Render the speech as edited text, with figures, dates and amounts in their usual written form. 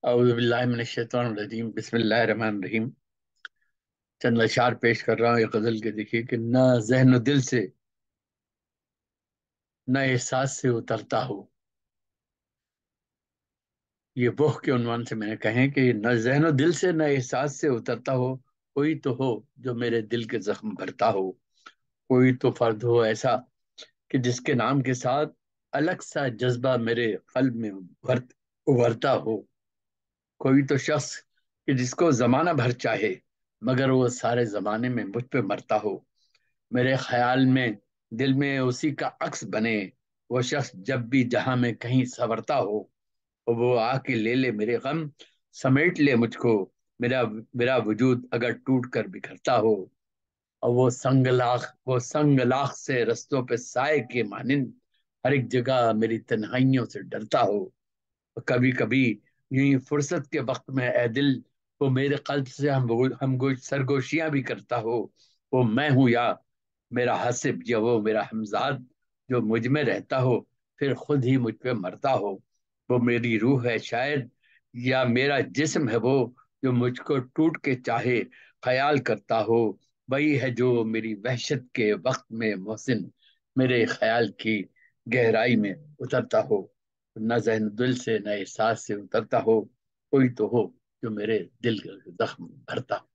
اعوذ باللہ من الشیطان الرجیم، بسم اللہ الرحمن الرحیم۔ چند اشعار پیش کر رہا ہوں یہ غزل کے، دیکھیے کہ نہ ذہن و دل سے نہ احساس سے اترتا ہو۔ یہ بوہ کے عنوان سے میں نے کہیں کہ نہ ذہن و دل سے نہ احساس سے اترتا ہو، کوئی تو ہو جو میرے دل کے زخم بھرتا ہو۔ کوئی تو فرد ہو ایسا کہ جس کے نام کے ساتھ الگ سا جذبہ میرے قلب میں ابھرتا ہو۔ کوئی تو شخص کہ جس کو زمانہ بھر چاہے مگر وہ سارے زمانے میں مجھ پہ مرتا ہو۔ میرے خیال میں دل میں اسی کا عکس بنے، وہ شخص جب بھی جہاں میں کہیں سنورتا ہو۔ اور وہ آ کے لے لے میرے غم، سمیٹ لے مجھ کو، میرا میرا وجود اگر ٹوٹ کر بکھرتا ہو۔ اور وہ سنگ لاخ سے رستوں پہ سائے کے مانند ہر ایک جگہ میری تنہائیوں سے ڈرتا ہو۔ کبھی کبھی یوں ہی فرصت کے وقت میں اے دل، وہ میرے قلب سے سرگوشیاں بھی کرتا ہو۔ وہ میں ہوں یا میرا حاسب، یا وہ میرا ہمزاد جو مجھ میں رہتا ہو پھر خود ہی مجھ پہ مرتا ہو۔ وہ میری روح ہے شاید یا میرا جسم ہے وہ جو مجھ کو ٹوٹ کے چاہے خیال کرتا ہو۔ وہی ہے جو میری وحشت کے وقت میں محسن میرے خیال کی گہرائی میں اترتا ہو۔ نہ ذہن دل سے نہ احساس سے اترتا ہو، کوئی تو ہو جو میرے دل کا زخم بھرتا ہو۔